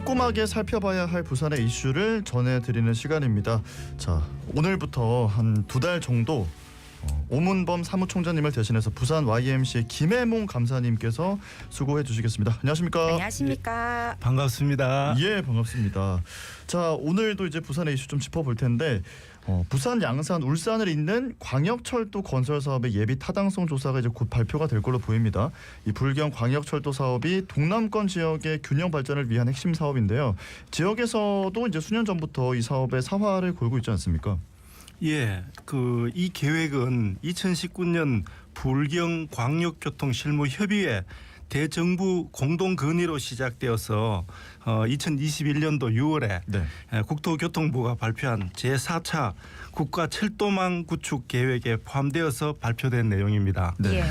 꼼꼼하게 살펴봐야 할 부산의 이슈를 전해드리는 시간입니다. 자, 오늘부터 한 2달 정도 오문범 사무총장님을 대신해서 부산 YMC의 김해몽 감사님께서 수고해 주시겠습니다. 안녕하십니까? 안녕하십니까? 예, 반갑습니다. 예, 반갑습니다. 자, 오늘도 이제 부산의 이슈 좀 짚어볼 텐데 부산, 양산, 울산을 잇는 광역철도 건설 사업의 예비 타당성 조사가 이제 곧 발표가 될 걸로 보입니다. 이 불경 광역철도 사업이 동남권 지역의 균형 발전을 위한 핵심 사업인데요. 지역에서도 이제 수년 전부터 이 사업의 사활을 걸고 있지 않습니까? 예, 이 계획은 2019년 불경 광역교통실무협의회 대정부 공동 건의로 시작되어서 2021년도 6월에 네. 국토교통부가 발표한 제4차 국가철도망 구축 계획에 포함되어서 발표된 내용입니다. 네. 예.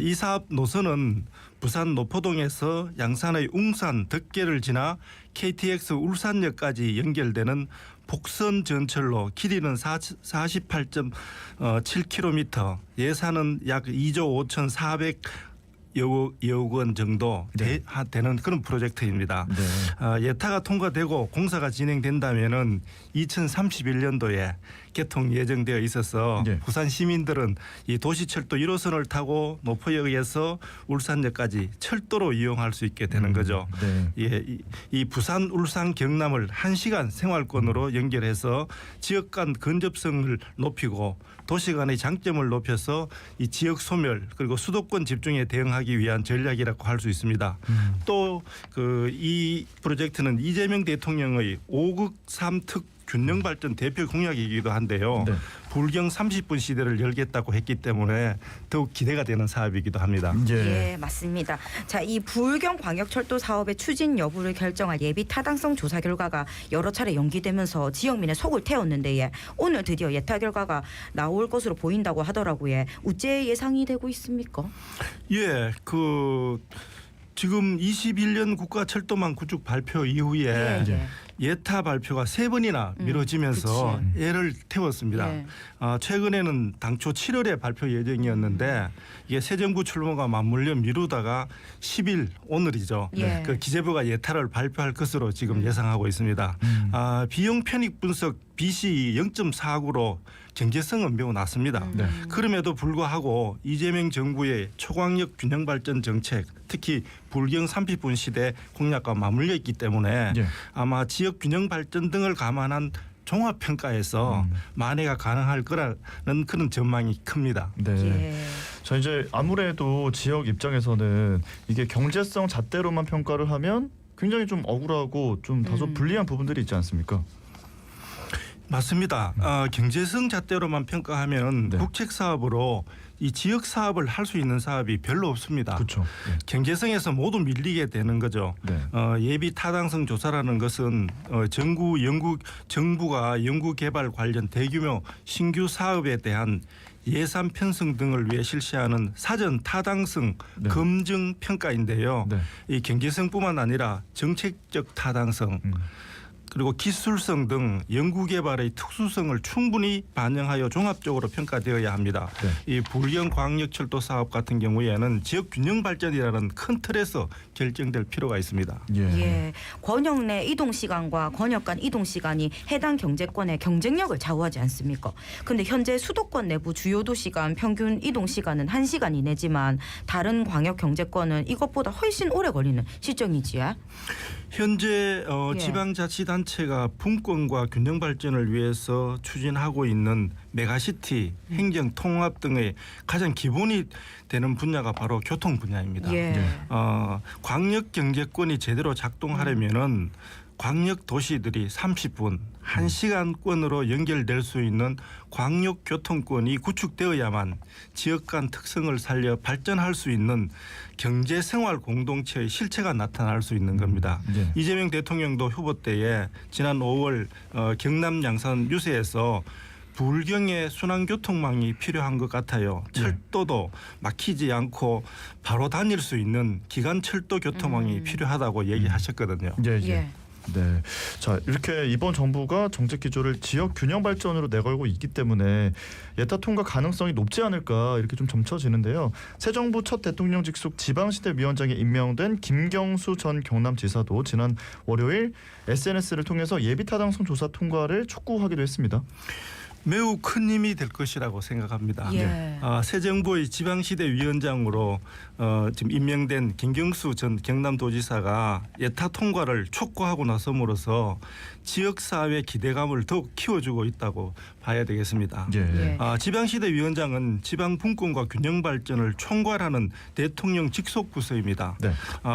이 사업 노선은 부산 노포동에서 양산의 웅산 덕계를 지나 KTX 울산역까지 연결되는 복선 전철로 길이는 48.7km, 예산은 약 2조 5,400여 원 정도 되는 그런 프로젝트입니다. 네. 예타가 통과되고 공사가 진행된다면은 2031년도에 개통 예정되어 있어서 네. 부산 시민들은 이 도시철도 1호선을 타고 노포역에서 울산역까지 철도로 이용할 수 있게 되는 거죠. 네. 예, 이 부산, 울산, 경남을 1시간 생활권으로 연결해서 지역 간 근접성을 높이고 도시 간의 장점을 높여서 이 지역 소멸 그리고 수도권 집중에 대응하기 위한 전략이라고 할 수 있습니다. 또 이 프로젝트는 이재명 대통령의 5극 3특 균형 발전 대표 공약이기도 한데요. 네. 불경 30분 시대를 열겠다고 했기 때문에 더욱 기대가 되는 사업이기도 합니다. 예, 맞습니다. 자, 이 불경 광역철도 사업의 추진 여부를 결정할 예비 타당성 조사 결과가 여러 차례 연기되면서 지역민의 속을 태웠는데 오늘 드디어 예타 결과가 나올 것으로 보인다고 하더라고요. 우째 예상이 되고 있습니까? 예, 지금 21년 국가철도망 구축 발표 이후에 예타 발표가 3번이나 미뤄지면서 애를 태웠습니다. 예. 최근에는 당초 7월에 발표 예정이었는데 이게 새 정부 출범과 맞물려 미루다가 10일 오늘이죠. 예. 기재부가 예타를 발표할 것으로 지금 예상하고 있습니다. 비용 편익 분석 BC 0.49로 경제성은 매우 낮습니다. 네. 그럼에도 불구하고 이재명 정부의 초광역 균형 발전 정책, 특히 불경 30분 시대 공약과 맞물려 있기 때문에 예. 아마 지역 균형 발전 등을 감안한 종합 평가에서 만회가 가능할 거라는 그런 전망이 큽니다. 네. 예. 자, 이제 아무래도 지역 입장에서는 이게 경제성 잣대로만 평가를 하면 굉장히 좀 억울하고 좀 다소 불리한 부분들이 있지 않습니까? 맞습니다. 경제성 잣대로만 평가하면 네. 국책 사업으로 이 지역 사업을 할 수 있는 사업이 별로 없습니다. 그렇죠. 네. 경제성에서 모두 밀리게 되는 거죠. 네. 예비 타당성 조사라는 것은 정부가 연구 개발 관련 대규모 신규 사업에 대한 예산 편성 등을 위해 실시하는 사전 타당성 네. 검증 평가인데요. 네. 이 경제성뿐만 아니라 정책적 타당성 그리고 기술성 등 연구개발의 특수성을 충분히 반영하여 종합적으로 평가되어야 합니다. 네. 이 불경 광역철도 사업 같은 경우에는 지역 균형 발전이라는 큰 틀에서 결정될 필요가 있습니다. 예. 권역 내 이동 시간과 권역 간 이동 시간이 해당 경제권의 경쟁력을 좌우하지 않습니까? 근데 현재 수도권 내부 주요 도시 간 평균 이동 시간은 1시간 이내지만 다른 광역 경제권은 이것보다 훨씬 오래 걸리는 실정이지요. 현재 지방자치단체가 분권과 균형 발전을 위해서 추진하고 있는 메가시티, 행정 통합 등의 가장 기본이 되는 분야가 바로 교통 분야입니다. 예. 광역 경제권이 제대로 작동하려면은 광역 도시들이 30분, 1시간권으로 연결될 수 있는 광역 교통권이 구축되어야만 지역 간 특성을 살려 발전할 수 있는 경제 생활 공동체의 실체가 나타날 수 있는 겁니다. 네. 이재명 대통령도 후보 때에 지난 5월 경남 양산 유세에서 불경의 순환교통망이 필요한 것 같아요. 철도도 막히지 않고 바로 다닐 수 있는 기간 철도 교통망이 필요하다고 얘기하셨거든요. 예. 예. 네. 자, 이렇게 이번 정부가 정책 기조를 지역 균형 발전으로 내걸고 있기 때문에 예타 통과 가능성이 높지 않을까 이렇게 좀 점쳐지는데요. 새 정부 첫 대통령 직속 지방시대위원장에 임명된 김경수 전 경남지사도 지난 월요일 SNS를 통해서 예비 타당성 조사 통과를 촉구하기도 했습니다. 매우 큰 힘이 될 것이라고 생각합니다. 예. 새 정부의 지방시대위원장으로 지금 임명된 김경수 전 경남도지사가 예타 통과를 촉구하고 나섬으로써 지역사회 기대감을 더욱 키워주고 있다고 봐야 되겠습니다. 예. 지방시대위원장은 지방 분권과 균형 발전을 총괄하는 대통령 직속 부서입니다. 네.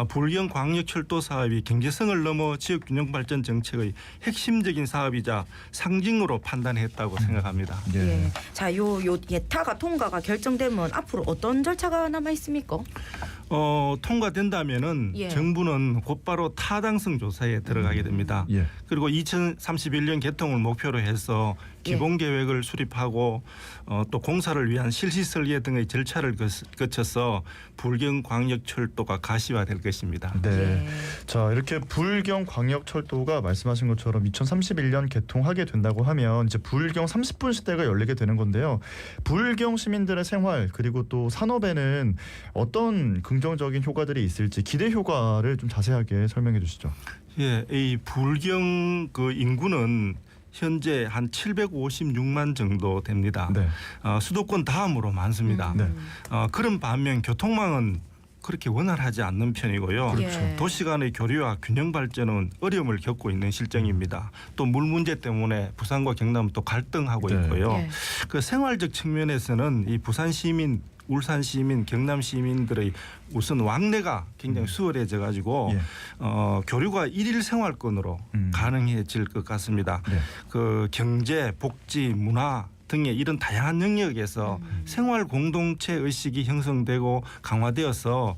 불경 광역철도 사업이 경제성을 넘어 지역 균형 발전 정책의 핵심적인 사업이자 상징으로 판단했다고 생각합니다. 예. 자, 요 예타가 통과가 결정되면 앞으로 어떤 절차가 남아 있습니까? 통과된다면은 예. 정부는 곧바로 타당성 조사에 들어가게 됩니다. 예. 그리고 2031년 개통을 목표로 해서 기본 계획을 수립하고 또 공사를 위한 실시 설계 등의 절차를 거쳐서 불경 광역철도가 가시화될 것입니다. 네. 예. 자, 이렇게 불경 광역철도가 말씀하신 것처럼 2031년 개통하게 된다고 하면 이제 불경 30분 시대가 열리게 되는 건데요. 불경 시민들의 생활 그리고 또 산업에는 어떤 긍정적인 효과들이 있을지 기대 효과를 좀 자세하게 설명해 주시죠. 예, 이 불경 그 인구는 현재 한 756만 정도 됩니다. 네. 수도권 다음으로 많습니다. 네. 그런 반면 교통망은 그렇게 원활하지 않는 편이고요. 그렇죠. 예. 도시 간의 교류와 균형 발전은 어려움을 겪고 있는 실정입니다. 또 물 문제 때문에 부산과 경남은 또 갈등하고 네. 있고요. 예. 그 생활적 측면에서는 이 부산 시민, 울산 시민, 경남 시민들의 우선 왕래가 굉장히 수월해져 가지고 예. 교류가 일일 생활권으로 가능해질 것 같습니다. 네. 그 경제, 복지, 문화 등의 이런 다양한 영역에서 생활 공동체 의식이 형성되고 강화되어서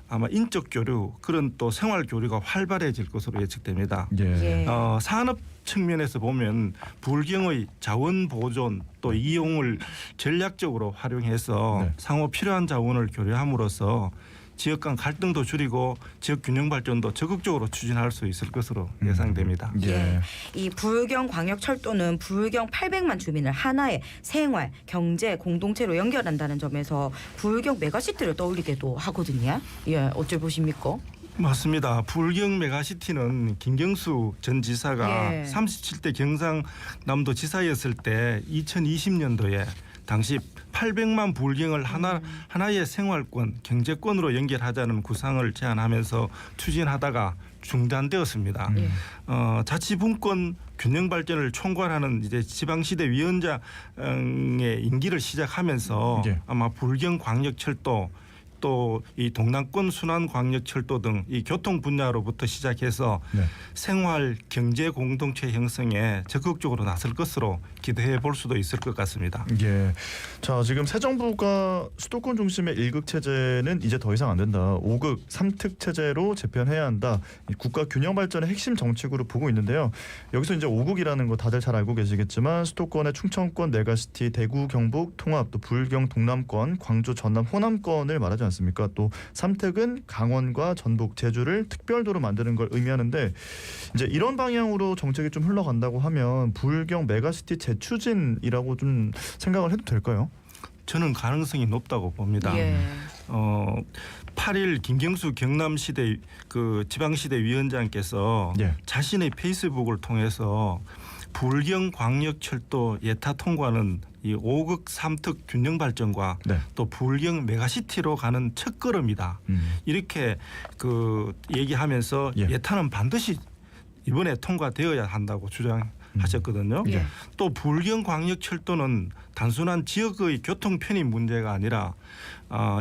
아마 인적 교류 그런 또 생활 교류가 활발해질 것으로 예측됩니다. 예. 예. 산업 측면에서 보면 불경의 자원 보존 또 이용을 전략적으로 활용해서 네. 상호 필요한 자원을 교류함으로써 지역 간 갈등도 줄이고 지역 균형 발전도 적극적으로 추진할 수 있을 것으로 예상됩니다. 예. 이 불경 광역철도는 불경 800만 주민을 하나의 생활, 경제 공동체로 연결한다는 점에서 불경 메가시티를 떠올리게도 하거든요. 예, 어찌 보십니까? 맞습니다. 불경 메가시티는 김경수 전 지사가 예. 37대 경상남도 지사였을 때 2020년도에 당시 800만 불경을 하나의 생활권, 경제권으로 연결하자는 구상을 제안하면서 추진하다가 중단되었습니다. 예. 자치분권 균형 발전을 총괄하는 이제 지방시대 위원장의 임기를 시작하면서 예. 아마 불경 광역철도 또 이 동남권 순환광역철도 등 이 교통 분야로부터 시작해서 네. 생활 경제 공동체 형성에 적극적으로 나설 것으로 기대해 볼 수도 있을 것 같습니다. 예. 자, 지금 새 정부가 수도권 중심의 1극 체제는 이제 더 이상 안 된다. 5극 3특 체제로 재편해야 한다. 이 국가 균형 발전의 핵심 정책으로 보고 있는데요. 여기서 이제 5극이라는 거 다들 잘 알고 계시겠지만 수도권의 충청권 메가시티, 대구 경북 통합, 또 불경 동남권, 광주 전남 호남권을 말하지 않습니까? 또 3특은 강원과 전북, 제주를 특별도로 만드는 걸 의미하는데 이제 이런 방향으로 정책이 좀 흘러간다고 하면 불경 메가시티 재추진이라고 좀 생각을 해도 될까요? 저는 가능성이 높다고 봅니다. 예. 8일 김경수 경남시대 그 지방시대 위원장께서 예. 자신의 페이스북을 통해서 불경 광역철도 예타 통과는 이 5극 3특 균형 발전과 네. 또 불경 메가시티로 가는 첫걸음이다. 이렇게 그 얘기하면서 예. 예타는 반드시 이번에 통과되어야 한다고 주장하셨거든요. 예. 또 불경 광역철도는 단순한 지역의 교통 편의 문제가 아니라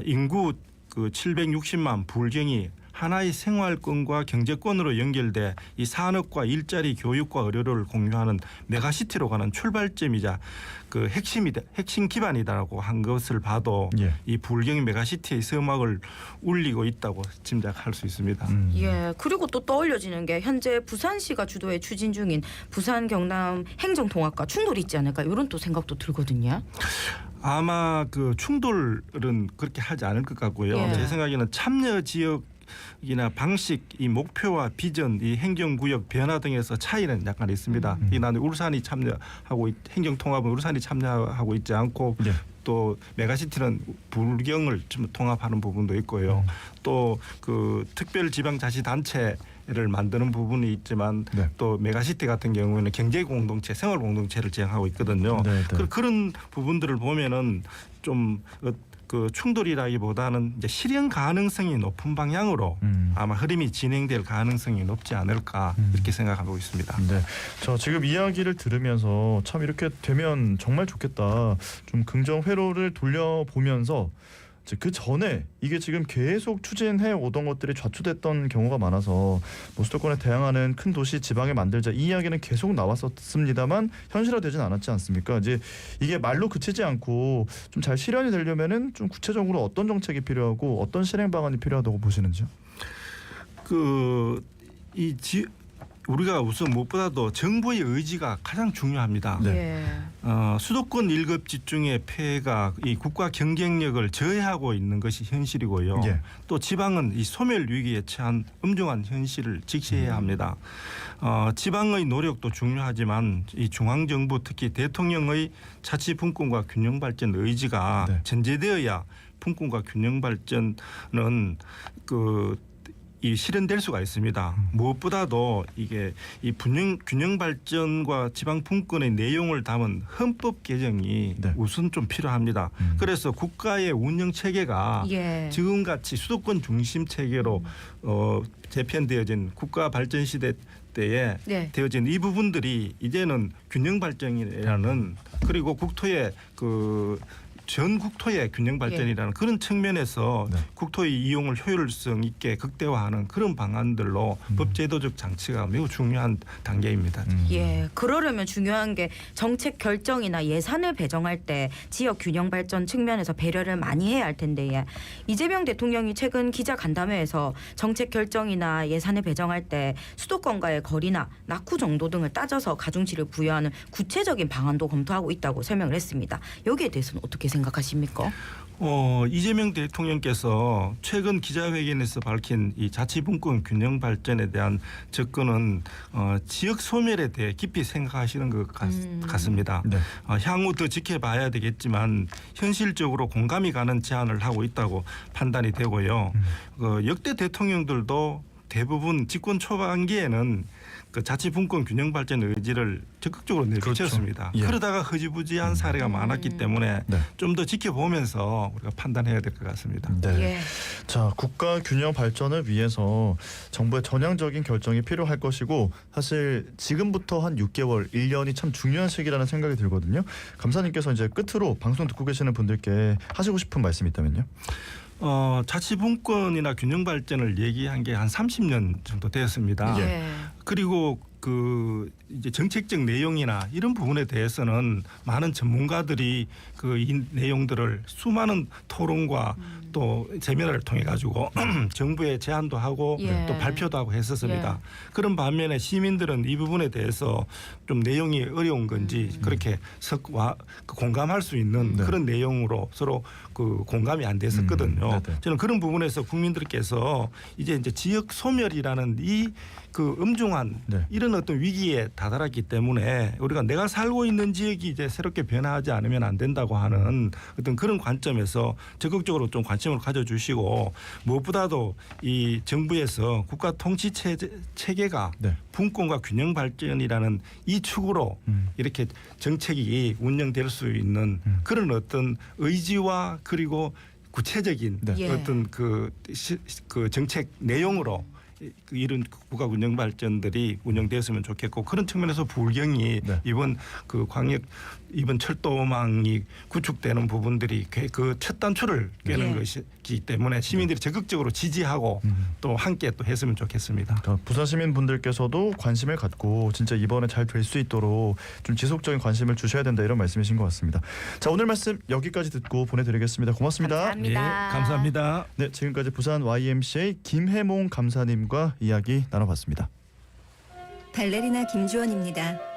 인구 그 760만 불경이 하나의 생활권과 경제권으로 연결돼 이 산업과 일자리, 교육과 의료를 공유하는 메가시티로 가는 출발점이자 그 핵심 기반이다라고 한 것을 봐도 예. 이 불경 메가시티의 서막을 울리고 있다고 짐작할 수 있습니다. 예, 그리고 또 떠올려지는 게 현재 부산시가 주도해 추진 중인 부산 경남 행정통합과 충돌이 있지 않을까 이런 또 생각도 들거든요. 아마 그 충돌은 그렇게 하지 않을 것 같고요. 예. 제 생각에는 참여 지역 방법이나 방식, 이 목표와 비전, 이 행정구역 변화 등에서 차이는 약간 있습니다. 이 나는 울산이 참여하고 행정통합은 울산이 참여하고 있지 않고 네. 또 메가시티는 불경을 좀 통합하는 부분도 있고요. 또 그 특별지방자치단체를 만드는 부분이 있지만 네. 또 메가시티 같은 경우에는 경제공동체, 생활공동체를 지향하고 있거든요. 네, 네. 그런 부분들을 보면은 좀 그 충돌이라기보다는 이제 실현 가능성이 높은 방향으로 아마 흐름이 진행될 가능성이 높지 않을까 이렇게 생각하고 있습니다. 네. 저 지금 이야기를 들으면서 참 이렇게 되면 정말 좋겠다. 좀 긍정 회로를 돌려보면서 이제 그 전에 이게 지금 계속 추진해 오던 것들이 좌초됐던 경우가 많아서 뭐 수도권에 대항하는 큰 도시 지방에 만들자 이 이야기는 계속 나왔었습니다만 현실화되진 않았지 않습니까? 이제 이게 말로 그치지 않고 좀 잘 실현이 되려면은 좀 구체적으로 어떤 정책이 필요하고 어떤 실행 방안이 필요하다고 보시는지요? 우리가 우선 무엇보다도 정부의 의지가 가장 중요합니다. 네. 수도권 1급 집중의 폐해가 이 국가 경쟁력을 저해하고 있는 것이 현실이고요. 예. 또 지방은 이 소멸 위기에 처한 엄중한 현실을 직시해야 합니다. 지방의 노력도 중요하지만 이 중앙정부 특히 대통령의 자치 분권과 균형 발전 의지가 네. 전제되어야 분권과 균형 발전은 이 실현될 수가 있습니다. 무엇보다도 이게 이 균형 발전과 지방 분권의 내용을 담은 헌법 개정이 네. 우선 좀 필요합니다. 그래서 국가의 운영 체계가 예. 지금같이 수도권 중심 체계로 재편되어진 국가 발전 시대 때에 네. 되어진 이 부분들이 이제는 균형 발전이라는 그리고 국토의 전 국토의 균형 발전이라는 그런 측면에서 네. 국토의 이용을 효율성 있게 극대화하는 그런 방안들로 법제도적 장치가 매우 중요한 단계입니다. 예, 그러려면 중요한 게 정책 결정이나 예산을 배정할 때 지역 균형 발전 측면에서 배려를 많이 해야 할 텐데 예. 이재명 대통령이 최근 기자 간담회에서 정책 결정이나 예산을 배정할 때 수도권과의 거리나 낙후 정도 등을 따져서 가중치를 부여하는 구체적인 방안도 검토하고 있다고 설명을 했습니다. 여기에 대해서는 어떻게 생각하십니까? 이재명 대통령께서 최근 기자회견에서 밝힌 이 자치분권 균형 발전에 대한 접근은 지역 소멸에 대해 깊이 생각하시는 것 같습니다. 네. 향후 더 지켜봐야 되겠지만 현실적으로 공감이 가는 제안을 하고 있다고 판단이 되고요. 역대 대통령들도 대부분 집권 초반기에는 그 자치분권 균형 발전 의지를 적극적으로 내비쳤습니다. 그렇죠. 예. 그러다가 흐지부지한 사례가 많았기 때문에 네. 좀 더 지켜보면서 우리가 판단해야 될 것 같습니다. 네. 예. 자, 국가 균형 발전을 위해서 정부의 전향적인 결정이 필요할 것이고 사실 지금부터 한 6개월, 1년이 참 중요한 시기라는 생각이 들거든요. 감사님께서 이제 끝으로 방송 듣고 계시는 분들께 하시고 싶은 말씀이 있다면요. 자치분권이나 균형 발전을 얘기한 게 한 30년 정도 되었습니다. 예. 그리고 이제 정책적 내용이나 이런 부분에 대해서는 많은 전문가들이 이 내용들을 수많은 토론과 또 세미나를 통해 가지고 정부에 제안도 하고 예. 또 발표도 하고 했었습니다. 예. 그런 반면에 시민들은 이 부분에 대해서 좀 내용이 어려운 건지 그렇게 공감할 수 있는 네. 그런 내용으로 서로 공감이 안 됐었거든요. 네네. 저는 그런 부분에서 국민들께서 이제 지역 소멸이라는 그 엄중한 네. 이런 어떤 위기에 다다랐기 때문에 우리가 내가 살고 있는 지역이 이제 새롭게 변화하지 않으면 안 된다고 하는 어떤 그런 관점에서 적극적으로 좀 관심을 가져주시고 무엇보다도 이 정부에서 국가 통치 체계가 네. 분권과 균형 발전이라는 이 축으로 이렇게 정책이 운영될 수 있는 그런 어떤 의지와 그리고 구체적인 네. 예. 어떤 그 정책 내용으로 이런 국가 균형 발전들이 운영되었으면 좋겠고 그런 측면에서 불경이 네. 이번 철도망이 구축되는 부분들이 그 첫 단추를 꿰는 예. 것이기 때문에 시민들이 적극적으로 지지하고 또 함께 또 했으면 좋겠습니다. 그러니까 부산 시민분들께서도 관심을 갖고 진짜 이번에 잘 될 수 있도록 좀 지속적인 관심을 주셔야 된다 이런 말씀이신 것 같습니다. 자, 오늘 말씀 여기까지 듣고 보내드리겠습니다. 고맙습니다. 감사합니다. 예, 감사합니다. 네, 지금까지 부산 YMCA 김해몽 감사님과 이야기 나눠봤습니다. 발레리나 김주원입니다.